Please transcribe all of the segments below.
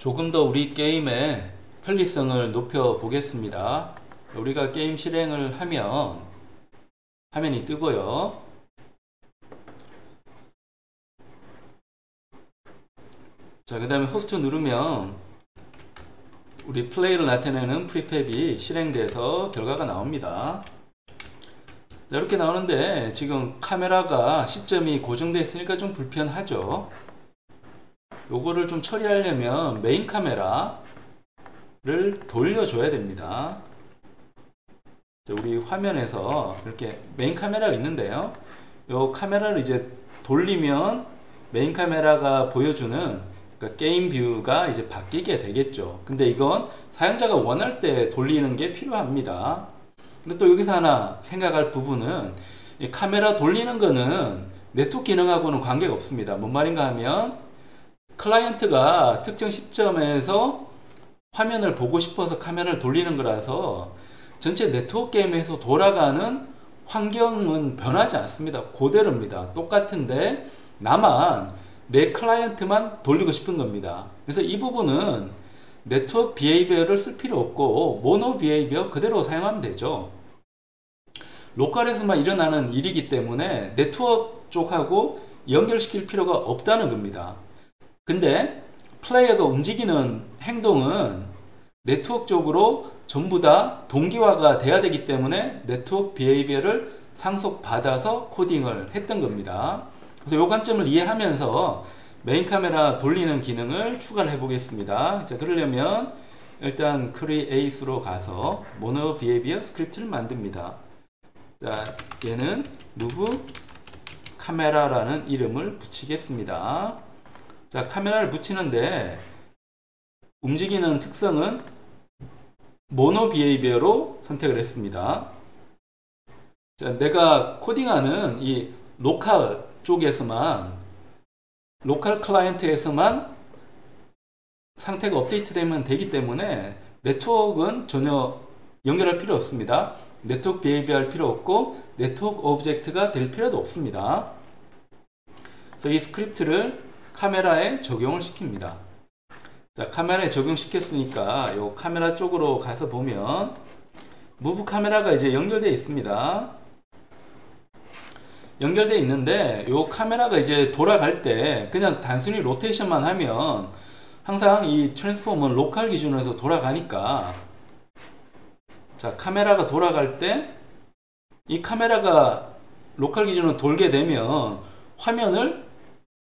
조금 더 우리 게임의 편리성을 높여 보겠습니다. 우리가 게임 실행을 하면 화면이 뜨고요. 자, 그 다음에 호스트 누르면 우리 플레이를 나타내는 프리팹이 실행돼서 결과가 나옵니다. 자, 이렇게 나오는데 지금 카메라가 시점이 고정되어 있으니까 좀 불편하죠. 요거를 좀 처리하려면 메인 카메라를 돌려줘야 됩니다. 자, 우리 화면에서 이렇게 메인 카메라가 있는데요. 요 카메라를 이제 돌리면 메인 카메라가 보여주는 그러니까 게임 뷰가 이제 바뀌게 되겠죠. 근데 이건 사용자가 원할 때 돌리는 게 필요합니다. 근데 또 여기서 하나 생각할 부분은 이 카메라 돌리는 거는 네트워크 기능하고는 관계가 없습니다. 뭔 말인가 하면 클라이언트가 특정 시점에서 화면을 보고 싶어서 카메라를 돌리는 거라서 전체 네트워크 게임에서 돌아가는 환경은 변하지 않습니다. 그대로입니다. 똑같은데 나만 내 클라이언트만 돌리고 싶은 겁니다. 그래서 이 부분은 네트워크 비헤이비어를 쓸 필요 없고 모노 비헤이비어 그대로 사용하면 되죠. 로컬에서만 일어나는 일이기 때문에 네트워크 쪽하고 연결시킬 필요가 없다는 겁니다. 근데 플레이어가 움직이는 행동은 네트워크 쪽으로 전부 다 동기화가 돼야 되기 때문에 네트워크 비헤이비어를 상속받아서 코딩을 했던 겁니다. 그래서 이 관점을 이해하면서 메인 카메라 돌리는 기능을 추가를 해 보겠습니다. 자, 그러려면 일단 create로 가서 모노 비헤이비어 스크립트를 만듭니다. 자, 얘는 move 카메라라는 이름을 붙이겠습니다. 자, 카메라를 붙이는데 움직이는 특성은 모노 비헤이비어로 선택을 했습니다. 자, 내가 코딩하는 이 로컬 쪽에서만 로컬 클라이언트에서만 상태가 업데이트되면 되기 때문에 네트워크는 전혀 연결할 필요 없습니다. 네트워크 비헤이비어 할 필요 없고 네트워크 오브젝트가 될 필요도 없습니다. 그래서 이 스크립트를 카메라에 적용을 시킵니다. 자, 카메라에 적용시켰으니까 요 카메라 쪽으로 가서 보면 무브 카메라가 이제 연결되어 있습니다. 연결되어 있는데 요 카메라가 이제 돌아갈 때 그냥 단순히 로테이션만 하면 항상 이 트랜스포머는 로컬 기준으로 돌아가니까 자, 카메라가 돌아갈 때 이 카메라가 로컬 기준으로 돌게 되면 화면을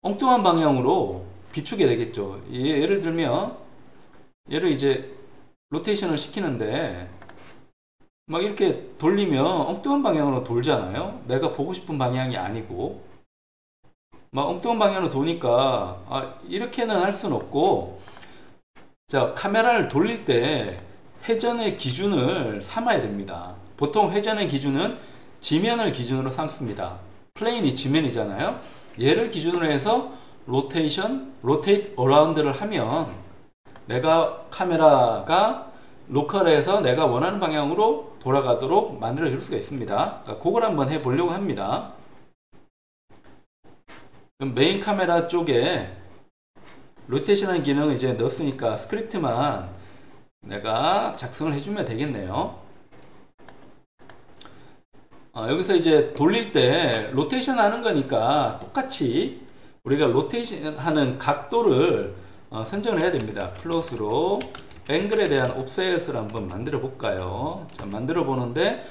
엉뚱한 방향으로 비추게 되겠죠. 예를 들면 얘를 이제 로테이션을 시키는데 막 이렇게 돌리면 엉뚱한 방향으로 돌잖아요. 내가 보고 싶은 방향이 아니고 막 엉뚱한 방향으로 도니까 이렇게는 할 수는 없고 자, 카메라를 돌릴 때 회전의 기준을 삼아야 됩니다. 보통 회전의 기준은 지면을 기준으로 삼습니다. 플레인이 지면이잖아요. 얘를 기준으로 해서 로테이트 어라운드를 하면 내가 카메라가 로컬에서 내가 원하는 방향으로 돌아가도록 만들어 줄 수가 있습니다. 그러니까 그걸 한번 해 보려고 합니다. 그럼 메인 카메라 쪽에 로테이션하는 기능을 이제 넣었으니까 스크립트만 내가 작성을 해주면 되겠네요. 여기서 이제 돌릴 때 로테이션 하는 거니까 똑같이 우리가 로테이션 하는 각도를 선정을 해야 됩니다. 플롯으로 앵글에 대한 옵셋을 한번 만들어 볼까요? 자, 만들어 보는데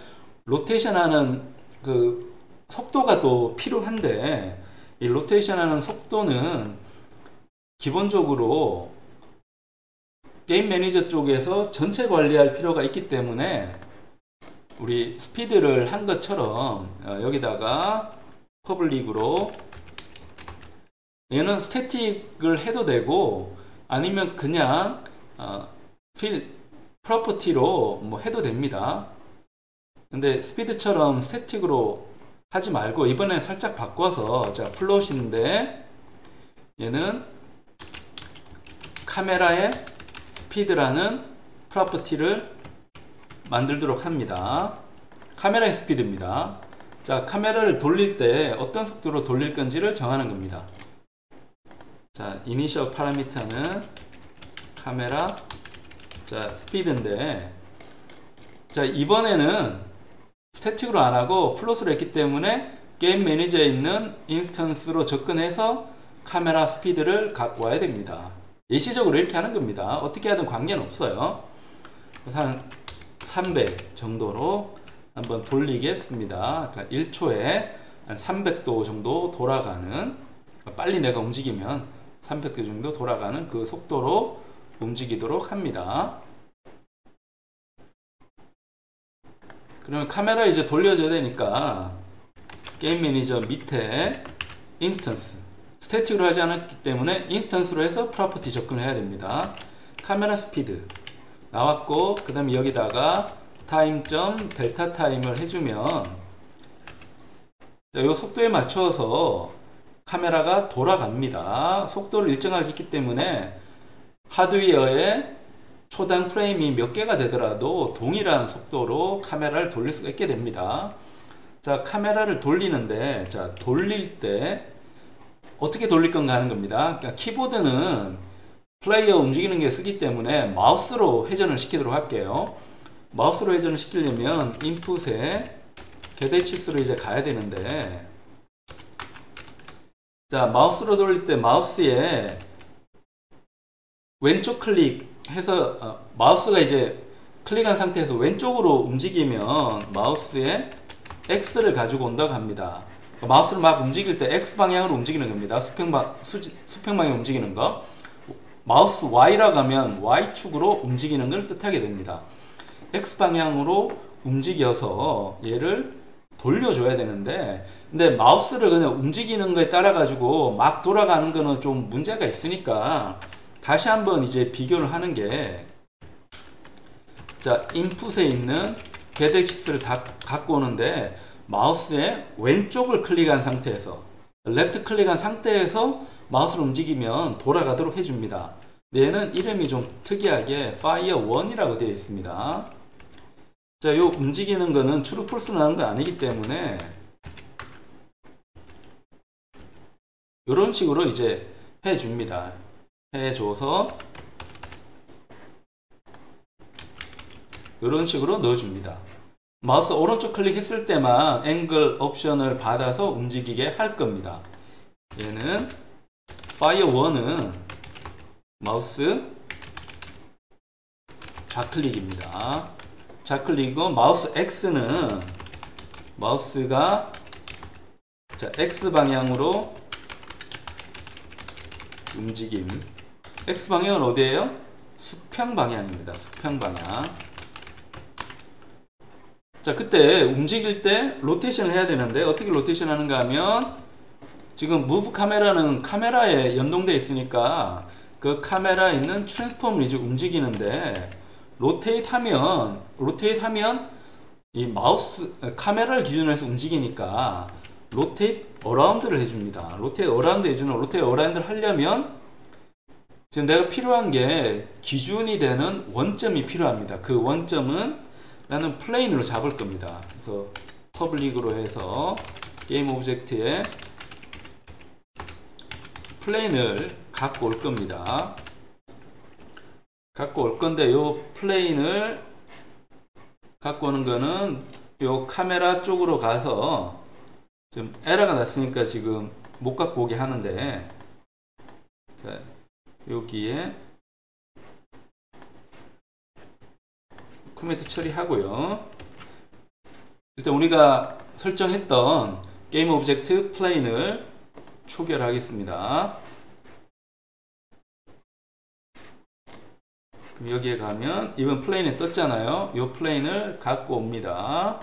로테이션 하는 그 속도가 또 필요한데 이 로테이션 하는 속도는 기본적으로 게임 매니저 쪽에서 전체 관리할 필요가 있기 때문에 우리 스피드를 한 것처럼 여기다가 퍼블릭으로 얘는 스태틱을 해도 되고 아니면 그냥 필 프로퍼티로 뭐 해도 됩니다. 근데 스피드처럼 스태틱으로 하지 말고 이번에 살짝 바꿔서 자, 플롯인데 얘는 카메라의 스피드라는 프로퍼티를 만들도록 합니다. 카메라의 스피드입니다. 자, 카메라를 돌릴 때 어떤 속도로 돌릴 건지를 정하는 겁니다. 자, 이니셜 파라미터는 카메라 자 스피드인데, 자 이번에는 스태틱으로 안하고 플롯으로 했기 때문에 게임 매니저에 있는 인스턴스로 접근해서 카메라 스피드를 갖고 와야 됩니다. 예시적으로 이렇게 하는 겁니다. 어떻게 하든 관계는 없어요. 그래서 한 300 정도로 한번 돌리겠습니다. 그러니까 1초에 한 300도 정도 돌아가는, 빨리 내가 움직이면 300도 정도 돌아가는 그 속도로 움직이도록 합니다. 그러면 카메라 이제 돌려줘야 되니까 게임 매니저 밑에 인스턴스, 스태틱으로 하지 않았기 때문에 인스턴스로 해서 프로퍼티 접근을 해야 됩니다. 카메라 스피드 나왔고, 그 다음에 여기다가 타임.점 델타 타임을 해주면 이 속도에 맞춰서 카메라가 돌아갑니다. 속도를 일정하게 했기 때문에 하드웨어에 초당 프레임이 몇 개가 되더라도 동일한 속도로 카메라를 돌릴 수가 있게 됩니다. 자, 카메라를 돌리는데, 자, 돌릴 때 어떻게 돌릴 건가 하는 겁니다. 그러니까 키보드는 플레이어 움직이는 게 쓰기 때문에 마우스로 회전을 시키도록 할게요. 마우스로 회전을 시키려면 인풋에 게데치스로 이제 가야 되는데, 자, 마우스로 돌릴 때 마우스에 왼쪽 클릭해서 마우스가 이제 클릭한 상태에서 왼쪽으로 움직이면 마우스에 X를 가지고 온다고 합니다. 마우스를 막 움직일 때 X 방향으로 움직이는 겁니다. 수평 방향 움직이는 거. 마우스 Y라고 하면 Y축으로 움직이는 걸 뜻하게 됩니다. X 방향으로 움직여서 얘를 돌려줘야 되는데, 근데 마우스를 그냥 움직이는 거에 따라 가지고 막 돌아가는 거는 좀 문제가 있으니까 다시 한번 이제 비교를 하는 게, 자, 인풋에 있는 게데치스를 다 갖고 오는데 마우스의 왼쪽을 클릭한 상태에서, 레프트 클릭한 상태에서 마우스를 움직이면 돌아가도록 해줍니다. 얘는 이름이 좀 특이하게 Fire1이라고 되어 있습니다. 자, 요 움직이는 거는 true false 나오는 건 아니기 때문에 이런 식으로 이제 해줍니다. 해줘서 이런 식으로 넣어줍니다. 마우스 오른쪽 클릭했을 때만 앵글 옵션을 받아서 움직이게 할 겁니다. 얘는 Fire1은 마우스 좌클릭입니다. 좌클릭이고, 마우스 X는 마우스가 자 X 방향으로 움직임. X 방향은 어디예요? 수평 방향입니다. 수평 방향. 자, 그때 움직일 때 로테이션을 해야 되는데 어떻게 로테이션 하는가 하면, 지금 무브 카메라는 카메라에 연동되어 있으니까 그 카메라에 있는 트랜스폼을 이제 움직이는데, 로테이트 하면 이 마우스 카메라를 기준으로 해서 움직이니까 로테이트 어라운드를 해줍니다. 로테이트 어라운드 해주는, 로테이트 어라운드를 하려면 지금 내가 필요한 게 기준이 되는 원점이 필요합니다. 그 원점은 나는 플레인으로 잡을 겁니다. 그래서 퍼블릭으로 해서 게임 오브젝트에 플레인을 갖고 올 겁니다. 갖고 올 건데, 요 플레인을 갖고 오는 거는 요 카메라 쪽으로 가서, 지금 에러가 났으니까 지금 못 갖고 오게 하는데, 자, 여기에 코멘트 처리하고요. 일단 우리가 설정했던 게임 오브젝트 플레인을 초기화하겠습니다. 그럼 여기에 가면 이번 플레인에 떴잖아요. 이 플레인을 갖고 옵니다.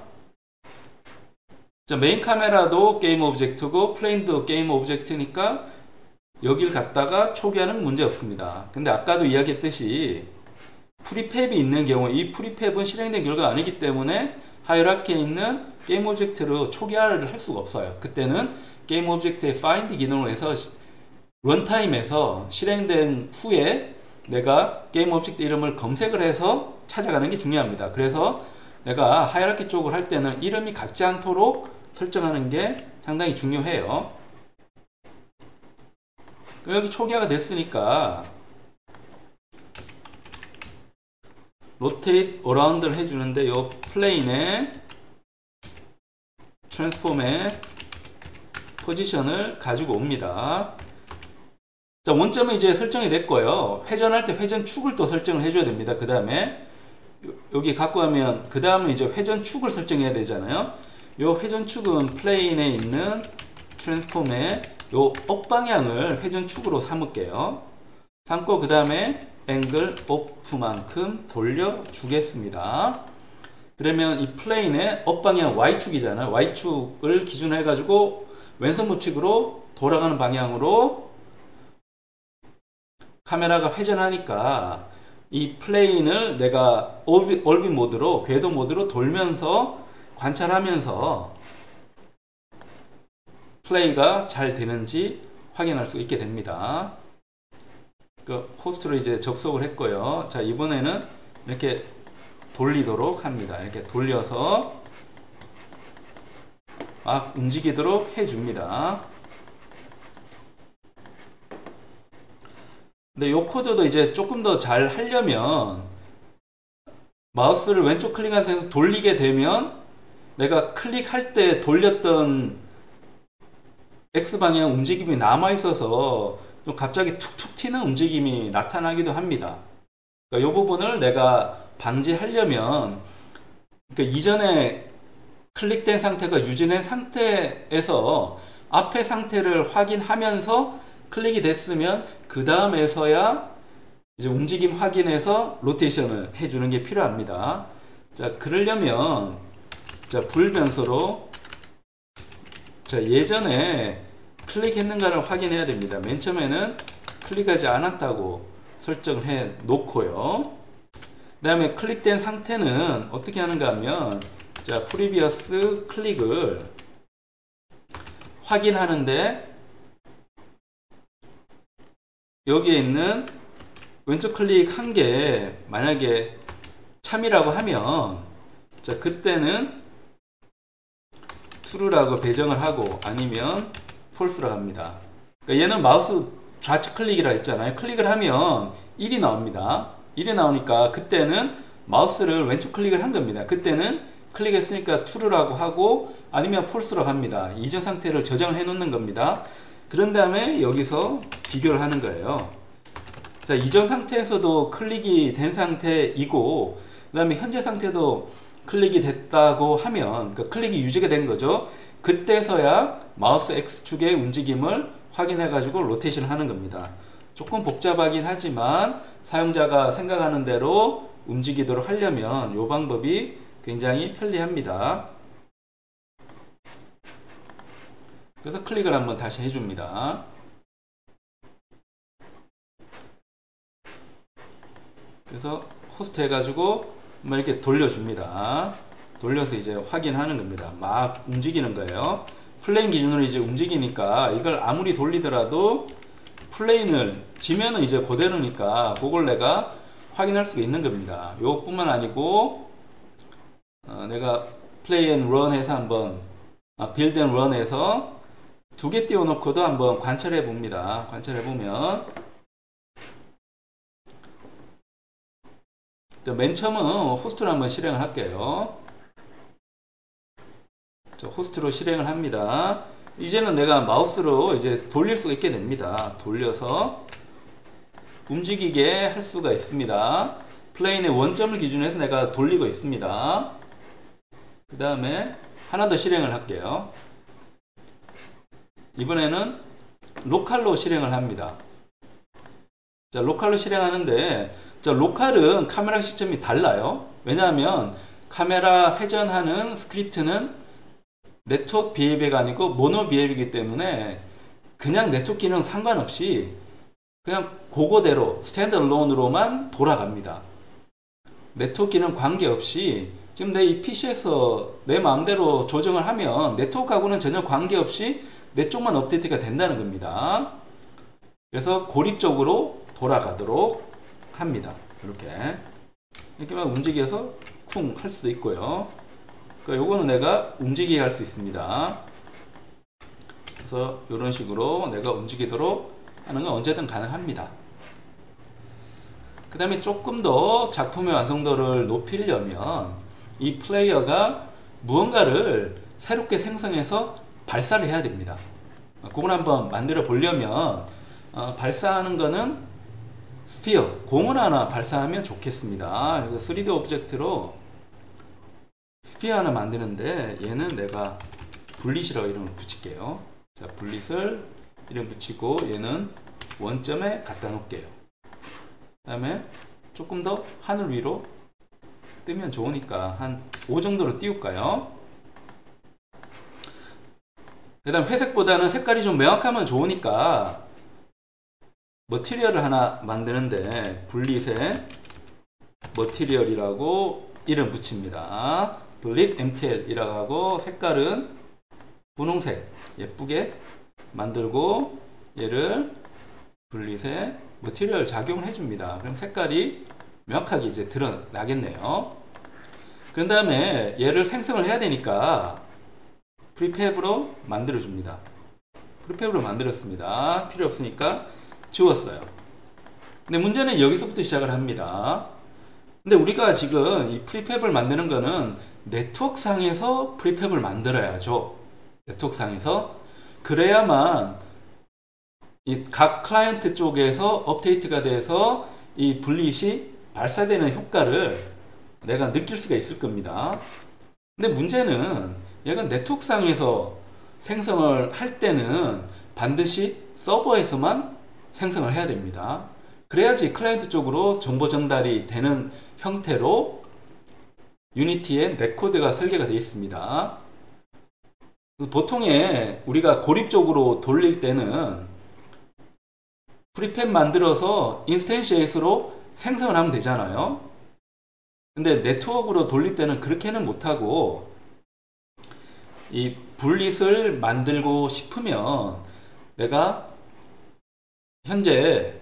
자, 메인 카메라도 게임 오브젝트고 플레인도 게임 오브젝트니까 여길 갖다가 초기화는 문제 없습니다. 근데 아까도 이야기했듯이 프리팹이 있는 경우, 이 프리팹은 실행된 결과가 아니기 때문에 하이라키에 있는 게임 오브젝트로 초기화를 할 수가 없어요. 그때는 게임 오브젝트의 find 기능을 해서 런타임에서 실행된 후에 내가 게임 오브젝트 이름을 검색을 해서 찾아가는 게 중요합니다. 그래서 내가 하이라키 쪽을 할 때는 이름이 같지 않도록 설정하는 게 상당히 중요해요. 여기 초기화가 됐으니까 로테이트 어라운드를 해주는데 요 플레인의 트랜스폼의 포지션을 가지고 옵니다. 자, 원점은 이제 설정이 됐고요. 회전할 때 회전축을 또 설정을 해줘야 됩니다. 그 다음에 여기 갖고 가면 그 다음에 이제 회전축을 설정해야 되잖아요. 요 회전축은 플레인에 있는 트랜스폼의 요 업방향을 회전축으로 삼을게요. 삼고 그 다음에 앵글 오프만큼 돌려주겠습니다. 그러면 이 플레인의 업방향 Y축이잖아요. Y축을 기준으로 해가지고 왼손 법칙으로 돌아가는 방향으로 카메라가 회전하니까 이 플레인을 내가 올빗 모드로, 궤도 모드로 돌면서 관찰하면서 플레이가 잘 되는지 확인할 수 있게 됩니다. 그 호스트로 이제 접속을 했고요. 자, 이번에는 이렇게 돌리도록 합니다. 이렇게 돌려서 막 움직이도록 해줍니다. 근데 이 코드도 이제 조금 더 잘 하려면 마우스를 왼쪽 클릭한 상태에서 돌리게 되면 내가 클릭할 때 돌렸던 X방향 움직임이 남아있어서 좀 갑자기 툭툭 튀는 움직임이 나타나기도 합니다. 그러니까 이 부분을 내가 방지하려면, 그러니까 이전에 클릭된 상태가 유지된 상태에서 앞의 상태를 확인하면서 클릭이 됐으면 그 다음에서야 이제 움직임 확인해서 로테이션을 해주는 게 필요합니다. 자, 그러려면 자, 불변소로 자, 예전에 클릭했는가를 확인해야 됩니다. 맨 처음에는 클릭하지 않았다고 설정을 해 놓고요. 그 다음에 클릭된 상태는 어떻게 하는가 하면 자, 프리비어스 클릭을 확인하는데 여기에 있는 왼쪽 클릭 한 개 만약에 참이라고 하면 자, 그때는 true라고 배정을 하고 아니면 false라고 합니다. 그러니까 얘는 마우스 좌측 클릭이라 했잖아요. 클릭을 하면 1이 나옵니다. 1이 나오니까 그때는 마우스를 왼쪽 클릭을 한 겁니다. 그때는 클릭했으니까 true라고 하고 아니면 false라고 합니다. 이전 상태를 저장을 해 놓는 겁니다. 그런 다음에 여기서 비교를 하는 거예요. 자, 이전 상태에서도 클릭이 된 상태이고 그 다음에 현재 상태도 클릭이 됐다고 하면 그 클릭이 유지가 된 거죠. 그때서야 마우스 X축의 움직임을 확인해 가지고 로테이션을 하는 겁니다. 조금 복잡하긴 하지만 사용자가 생각하는 대로 움직이도록 하려면 이 방법이 굉장히 편리합니다. 그래서 클릭을 한번 다시 해줍니다. 그래서 호스트 해가지고 한번 이렇게 돌려줍니다. 돌려서 이제 확인하는 겁니다. 막 움직이는 거예요. 플레인 기준으로 이제 움직이니까 이걸 아무리 돌리더라도 플레인을 지면은 이제 그대로니까 그걸 내가 확인할 수가 있는 겁니다. 요것뿐만 아니고 내가 플레이 앤 런 해서 한번 빌드 앤 런 해서 두 개 띄워놓고도 한번 관찰해 봅니다. 관찰해 보면 맨 처음은 호스트로 한번 실행을 할게요. 호스트로 실행을 합니다. 이제는 내가 마우스로 이제 돌릴 수가 있게 됩니다. 돌려서 움직이게 할 수가 있습니다. 플레인의 원점을 기준으로 해서 내가 돌리고 있습니다. 그 다음에 하나 더 실행을 할게요. 이번에는 로컬로 실행을 합니다. 자, 로컬로 실행하는데 자, 로컬은 카메라 시점이 달라요. 왜냐하면 카메라 회전하는 스크립트는 네트워크 비헤이비어가 아니고 모노 비헤이비어이기 때문에 그냥 네트워크 기능 상관없이 그냥 그거대로 스탠드얼론으로만 돌아갑니다. 네트워크 기능 관계없이 지금 내 이 PC에서 내 마음대로 조정을 하면 네트워크하고는 전혀 관계없이 내 쪽만 업데이트가 된다는 겁니다. 그래서 고립적으로 돌아가도록 합니다. 이렇게만 움직여서 쿵 할 수도 있고요. 그러니까 요거는 내가 움직이게 할 수 있습니다. 그래서 이런 식으로 내가 움직이도록 하는 건 언제든 가능합니다. 그 다음에 조금 더 작품의 완성도를 높이려면 이 플레이어가 무언가를 새롭게 생성해서 발사를 해야 됩니다. 그걸 한번 만들어 보려면 발사하는 거는 스피어, 공을 하나 발사하면 좋겠습니다. 그래서 3D 오브젝트로 스피어 하나 만드는데 얘는 내가 블릿이라고 이름을 붙일게요. 자, 블릿을 이름 붙이고 얘는 원점에 갖다 놓을게요. 그 다음에 조금 더 하늘 위로 뜨면 좋으니까 한 5 정도로 띄울까요? 그 다음 회색보다는 색깔이 좀 명확하면 좋으니까 머티리얼을 하나 만드는데 블릿에 머티리얼이라고 이름 붙입니다. 블릿 MTL이라고 하고 색깔은 분홍색 예쁘게 만들고 얘를 블릿에 머티리얼 작용을 해줍니다. 그럼 색깔이 명확하게 이제 드러나겠네요. 그 다음에 얘를 생성을 해야 되니까 프리팹으로 만들어줍니다. 프리팹으로 만들었습니다. 필요 없으니까 지웠어요. 근데 문제는 여기서부터 시작을 합니다. 근데 우리가 지금 이 프리팹을 만드는 거는 네트워크상에서 프리팹을 만들어야죠. 네트워크상에서. 그래야만 이 각 클라이언트 쪽에서 업데이트가 돼서 이 블릿이 발사되는 효과를 내가 느낄 수가 있을 겁니다. 근데 문제는 얘가 네트워크상에서 생성을 할 때는 반드시 서버에서만 생성을 해야 됩니다. 그래야지 클라이언트 쪽으로 정보 전달이 되는 형태로 유니티에 넷코드가 설계가 되어 있습니다. 보통에 우리가 고립적으로 돌릴 때는 프리팹 만들어서 인스텐시에이스로 생성을 하면 되잖아요. 근데 네트워크로 돌릴 때는 그렇게는 못하고 이 블릿을 만들고 싶으면 내가 현재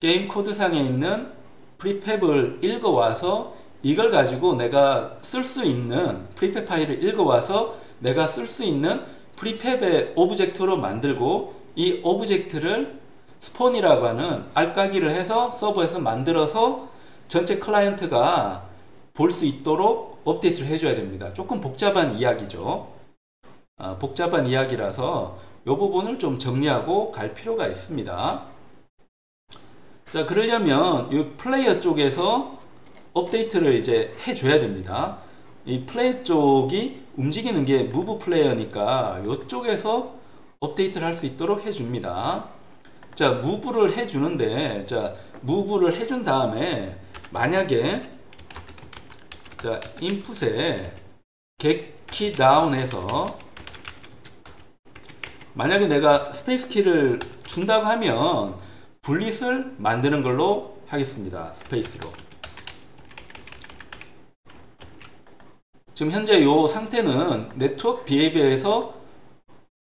게임 코드상에 있는 프리팹을 읽어와서 이걸 가지고 내가 쓸 수 있는 프리팹 파일을 읽어와서 내가 쓸 수 있는 프리팹의 오브젝트로 만들고 이 오브젝트를 스폰이라고 하는 알까기를 해서 서버에서 만들어서 전체 클라이언트가 볼 수 있도록 업데이트를 해줘야 됩니다. 조금 복잡한 이야기죠. 복잡한 이야기라서 이 부분을 좀 정리하고 갈 필요가 있습니다. 자, 그러려면 이 플레이어 쪽에서 업데이트를 이제 해줘야 됩니다. 이 플레이 쪽이 움직이는 게 무브 플레이어니까 이쪽에서 업데이트를 할 수 있도록 해줍니다. 자, 무브를 해주는데, 자, 무브를 해준 다음에 만약에 자, 인풋에 get key down해서 만약에 내가 스페이스 키를 준다고 하면 블릿을 만드는 걸로 하겠습니다. 스페이스로. 지금 현재 이 상태는 네트워크 비헤이비어에서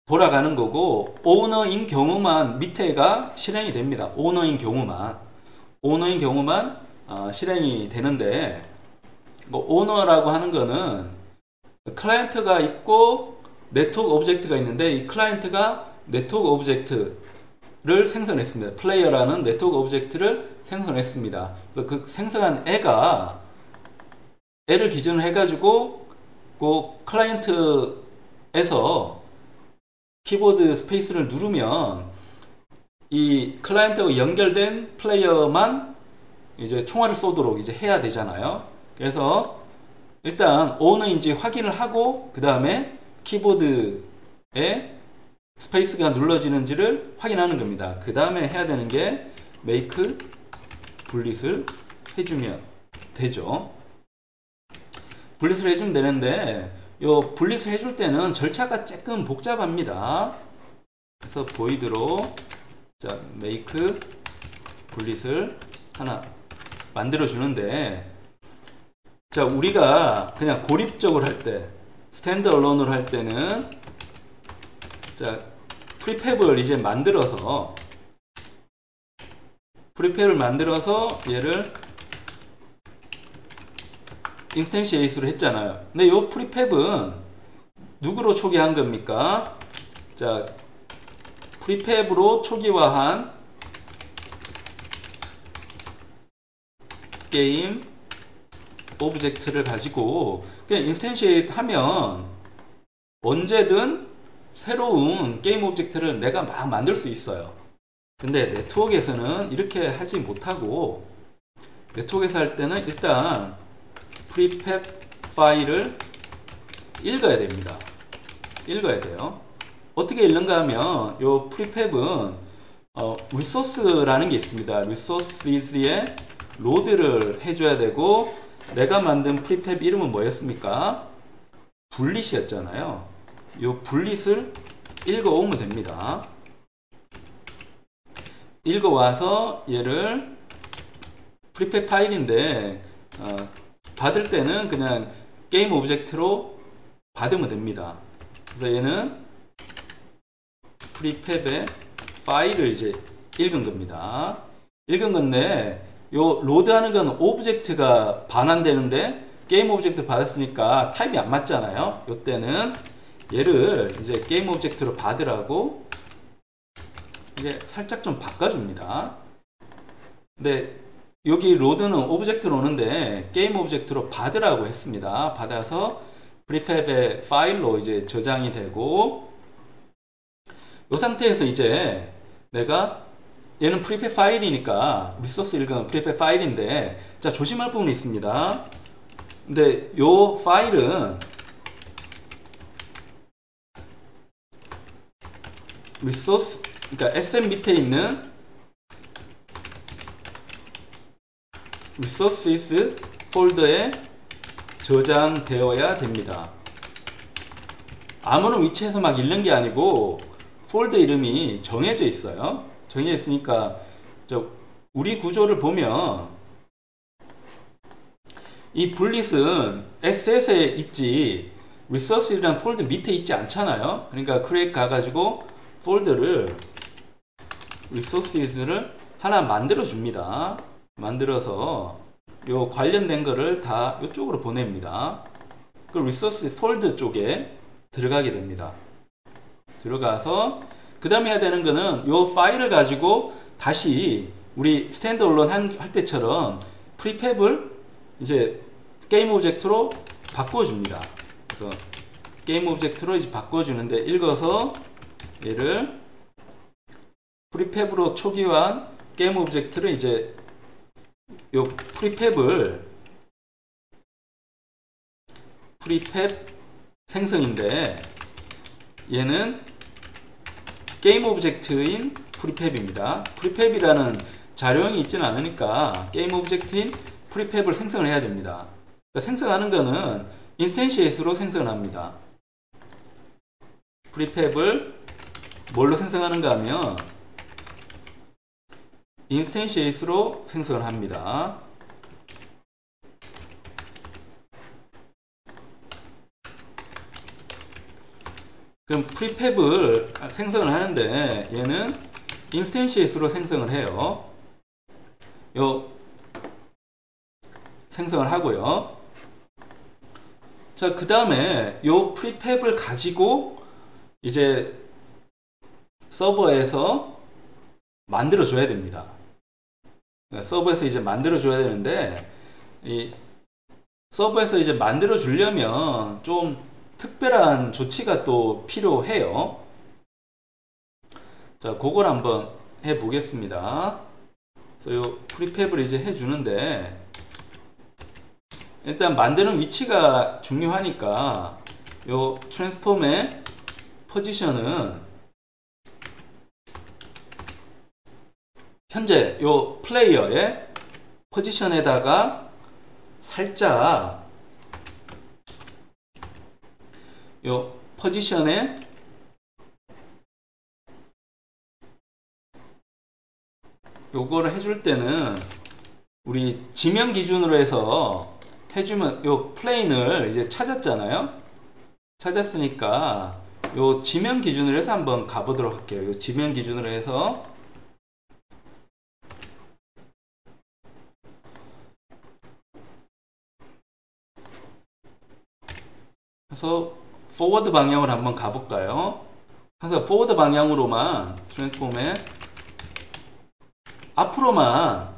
돌아가는 거고 오너인 경우만 밑에가 실행이 됩니다. 오너인 경우만 실행이 되는데 오너라고 하는 거는 클라이언트가 있고 네트워크 오브젝트가 있는데 이 클라이언트가 네트워크 오브젝트를 생성했습니다. 플레이어라는 네트워크 오브젝트를 생성했습니다. 그래서 그 생성한 애를 기준으로 해가지고 그 클라이언트에서 키보드 스페이스를 누르면 이 클라이언트하고 연결된 플레이어만 이제 총알을 쏘도록 이제 해야 되잖아요. 그래서 일단 오너인지 확인을 하고 그 다음에 키보드에 스페이스가 눌러지는지를 확인하는 겁니다. 그 다음에 해야 되는 게 make 블릿을 해주면 되죠. 블릿을 해주면 되는데 요 블릿을 해줄 때는 절차가 조금 복잡합니다. 그래서 보이드로 자 make 블릿을 하나 만들어 주는데 자 우리가 그냥 고립적으로 할 때 스탠드 얼론으로 할 때는 자 프리팹을 이제 만들어서 얘를 인스텐시에이스로 했잖아요. 근데 이 프리팹은 누구로 초기화한 겁니까? 자, 프리팹으로 초기화한 게임 오브젝트를 가지고 그냥 인스텐시에이트 하면 언제든 새로운 게임 오브젝트를 내가 막 만들 수 있어요. 근데 네트워크에서는 이렇게 하지 못하고, 네트워크에서 할 때는 일단 prefab 파일을 읽어야 됩니다. 읽어야 돼요. 어떻게 읽는가 하면 요 prefab은 resource라는 게 있습니다. resources에 로드를 해줘야 되고, 내가 만든 prefab 이름은 뭐였습니까? bullet이었잖아요. 요 bullet을 읽어오면 됩니다. 읽어와서 얘를 prefab 파일인데 받을 때는 그냥 게임 오브젝트로 받으면 됩니다. 그래서 얘는 prefab의 파일을 이제 읽은 겁니다. 읽은 건데 요 로드하는 건 오브젝트가 반환되는데 게임 오브젝트 받았으니까 타입이 안 맞잖아요. 요때는 얘를 이제 게임 오브젝트로 받으라고 이제 살짝 좀 바꿔줍니다. 근데 여기 로드는 오브젝트로 오는데 게임 오브젝트로 받으라고 했습니다. 받아서 prefab의 파일로 이제 저장이 되고, 이 상태에서 이제 내가 얘는 prefab 파일이니까 리소스 읽은 prefab 파일인데, 자 조심할 부분이 있습니다. 근데 요 파일은 리소스, 그러니까 SM 밑에 있는 resources 폴더에 저장되어야 됩니다. 아무런 위치에서 막 읽는 게 아니고 폴더 이름이 정해져 있어요. 정해져 있으니까 우리 구조를 보면 이 bullet은 SS에 있지 resources이라는 폴더 밑에 있지 않잖아요. 그러니까 create 가가지고 폴더를 resources를 하나 만들어 줍니다. 만들어서 요 관련된 거를 다 이쪽으로 보냅니다. 그 resource 폴더 쪽에 들어가게 됩니다. 들어가서 그 다음에 해야 되는 거는 요 파일을 가지고 다시 우리 스탠드얼론 할 때처럼 prefab을 이제 게임 오브젝트로 바꿔줍니다. 그래서 게임 오브젝트로 이제 바꿔주는데, 읽어서 얘를 prefab으로 초기화한 게임 오브젝트를 이제 요 prefab 생성인데, 얘는 게임 오브젝트인 prefab입니다. prefab이라는 자료형이 있지는 않으니까 게임 오브젝트인 prefab을 생성을 해야 됩니다. 그러니까 생성하는 거는 인스텐시에이트로 생성을 합니다. prefab을 뭘로 생성하는가 하면 인스텐시에이트로 생성을 합니다. 그럼 prefab을 생성을 하는데 얘는 인스텐시에이트로 생성을 해요. 생성을 하고요. 자, 그 다음에 요 prefab을 가지고 이제 서버에서 만들어 줘야 됩니다. 서버에서 이제 만들어 줘야 되는데, 이 서버에서 이제 만들어 주려면 좀 특별한 조치가 또 필요해요. 자, 그걸 한번 해 보겠습니다. 그래서 요 prefab을 이제 해 주는데, 일단 만드는 위치가 중요하니까 요 트랜스폼의 포지션은 현재 요 플레이어의 포지션에다가 살짝 요 포지션에 요거를 해줄 때는 우리 지면 기준으로 해서 해주면, 요 플레인을 이제 찾았잖아요. 찾았으니까 요 지면 기준으로 해서 한번 가보도록 할게요. 요 지면 기준으로 해서 포워드 방향으로 한번 가볼까요? 그래서 포워드 방향으로만 트랜스폼에 앞으로만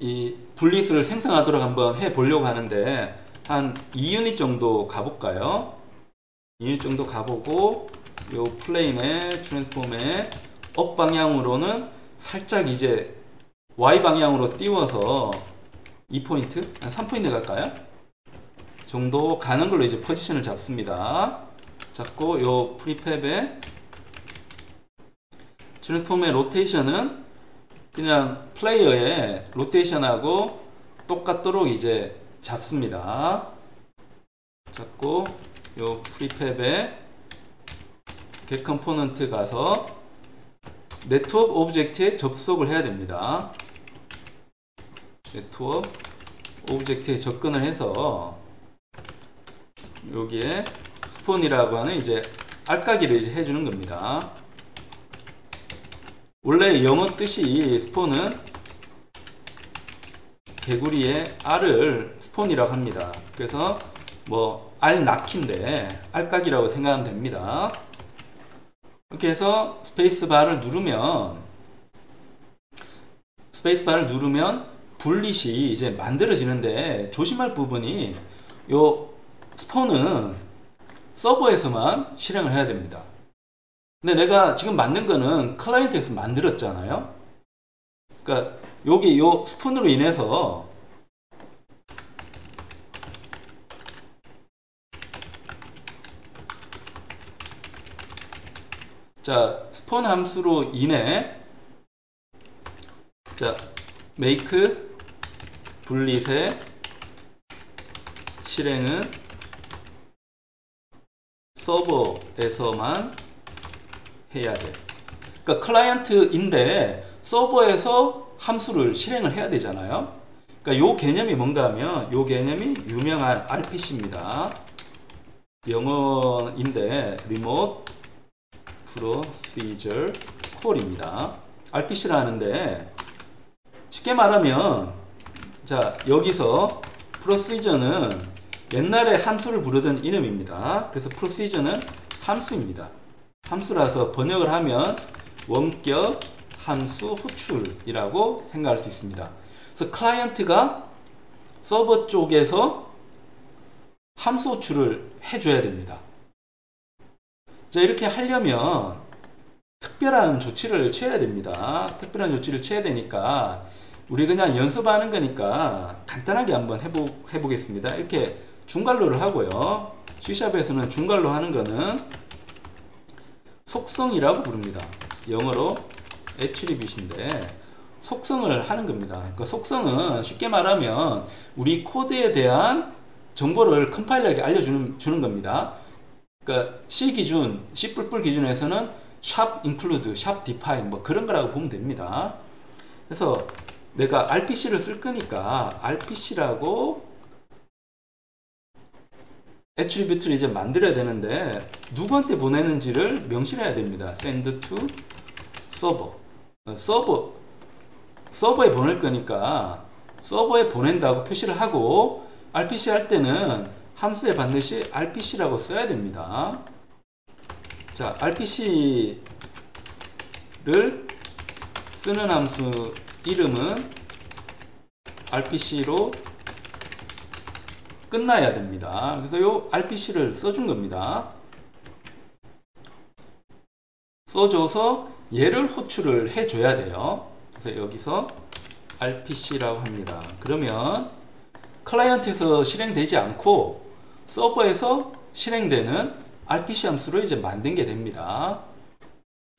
이 분리수를 생성하도록 한번 해 보려고 하는데 한 2유닛 정도 가볼까요? 2유닛 정도 가보고 요 플레인의 트랜스폼의 업 방향으로는 살짝 이제 Y 방향으로 띄워서 2포인트? 한 3포인트 갈까요? 정도 가는 걸로 이제 포지션을 잡습니다. 잡고 요 프리팹의 트랜스폼의 로테이션은 그냥 플레이어의 로테이션하고 똑같도록 이제 잡습니다. 잡고 요 프리팹의 get 컴포넌트 가서 네트워크 오브젝트에 접속을 해야 됩니다. 네트워크 오브젝트에 접근을 해서 여기에 스폰이라고 하는 이제 알까기를 이제 해주는 겁니다. 원래 영어 뜻이 스폰은 개구리의 알을 스폰이라고 합니다. 그래서 뭐 알 낳기인데 알까기라고 생각하면 됩니다. 이렇게 해서 스페이스바를 누르면 분릿이 이제 만들어지는데 조심할 부분이 요 스폰은 서버에서만 실행을 해야 됩니다. 근데 내가 지금 만든 거는 클라이언트에서 만들었잖아요. 그러니까 여기 요 스폰으로 인해서 자, 스폰 함수로 인해 자, make 분릿의 실행은 서버에서만 해야 돼. 그러니까 클라이언트인데 서버에서 함수를 실행을 해야 되잖아요. 그러니까 요 개념이 뭔가 하면 요 개념이 유명한 RPC입니다. 영어인데 Remote Procedure Call입니다. RPC라는데 쉽게 말하면 자, 여기서 Procedure는 옛날에 함수를 부르던 이름입니다. 그래서 Procedure는 함수입니다. 함수라서 번역을 하면 원격 함수 호출이라고 생각할 수 있습니다. 그래서 클라이언트가 서버 쪽에서 함수 호출을 해줘야 됩니다. 자, 이렇게 하려면 특별한 조치를 취해야 됩니다. 특별한 조치를 취해야 되니까 우리 그냥 연습하는 거니까 간단하게 한번 해보겠습니다. 이렇게 중괄호를 하고요. C샵에서는 중괄호 하는 거는 속성이라고 부릅니다. 영어로 attribute인데 속성을 하는 겁니다. 그 속성은 쉽게 말하면 우리 코드에 대한 정보를 컴파일러에게 알려주는 겁니다. 그러니까 C 기준, C++ 기준에서는 샵 include, 샵 define 뭐 그런 거라고 보면 됩니다. 그래서 내가 RPC를 쓸 거니까 RPC라고 애트리뷰트를 이제 만들어야 되는데 누구한테 보내는지를 명시해야 됩니다. send to server. 서버에 보낼 거니까 서버에 보낸다고 표시를 하고 RPC 할 때는 함수에 반드시 RPC라고 써야 됩니다. 자, RPC를 쓰는 함수 이름은 RPC로 끝나야 됩니다. 그래서 요 RPC를 써준 겁니다. 써줘서 얘를 호출을 해줘야 돼요. 그래서 여기서 RPC라고 합니다. 그러면 클라이언트에서 실행되지 않고 서버에서 실행되는 RPC 함수를 이제 만든 게 됩니다.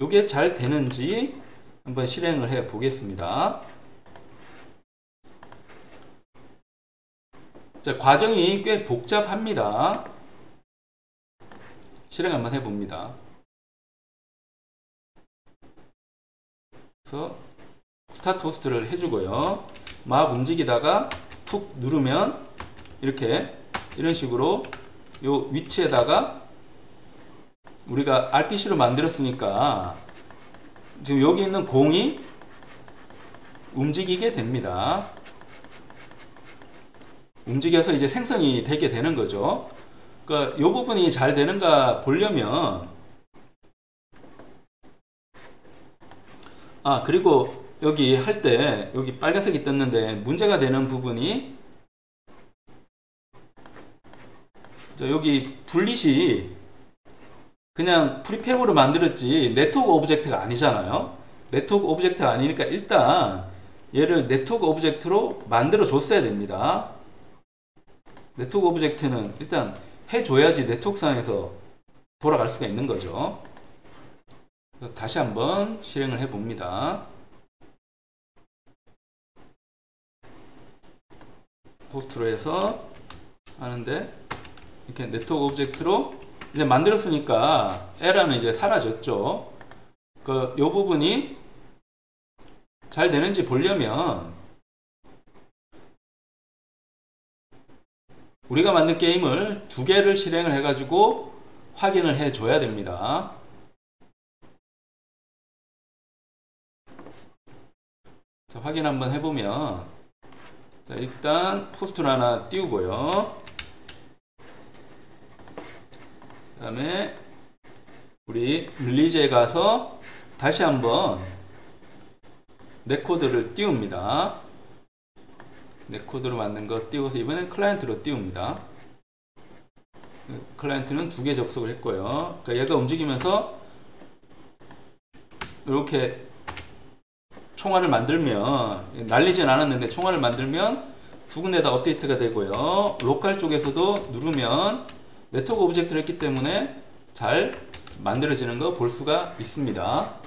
이게 잘 되는지 한번 실행을 해 보겠습니다. 자, 과정이 꽤 복잡합니다. 실행 한번 해봅니다. 그래서 스타트 호스트를 해주고요. 막 움직이다가 툭 누르면 이렇게 이런 식으로 요 위치에다가 우리가 RPC로 만들었으니까 지금 여기 있는 공이 움직이게 됩니다. 움직여서 이제 생성이 되게 되는 거죠. 그러니까 이 부분이 잘 되는가 보려면 그리고 여기 할 때 여기 빨간색이 떴는데 문제가 되는 부분이 자, 여기 분릿이 그냥 프리팹으로 만들었지 네트워크 오브젝트가 아니잖아요. 네트워크 오브젝트가 아니니까 일단 얘를 네트워크 오브젝트로 만들어 줬어야 됩니다. 네트워크 오브젝트는 일단 해줘야지 네트워크상에서 돌아갈 수가 있는 거죠. 다시 한번 실행을 해 봅니다. 호스트로 해서 하는데 이렇게 네트워크 오브젝트로 이제 만들었으니까 에러는 이제 사라졌죠. 이 부분이 잘 되는지 보려면 우리가 만든 게임을 두 개를 실행을 해가지고 확인을 해 줘야 됩니다. 자, 확인 한번 해보면 자, 일단 호스트를 하나 띄우고요. 그 다음에 우리 릴리즈에 가서 다시 한번 넷코드를 띄웁니다. 넷코드로 만든 거 띄워서 이번엔 클라이언트로 띄웁니다. 클라이언트는 두 개 접속을 했고요. 그러니까 얘가 움직이면서 이렇게 총알을 만들면 날리진 않았는데 총알을 만들면 두 군데 다 업데이트가 되고요. 로컬 쪽에서도 누르면 네트워크 오브젝트를 했기 때문에 잘 만들어지는 거 볼 수가 있습니다.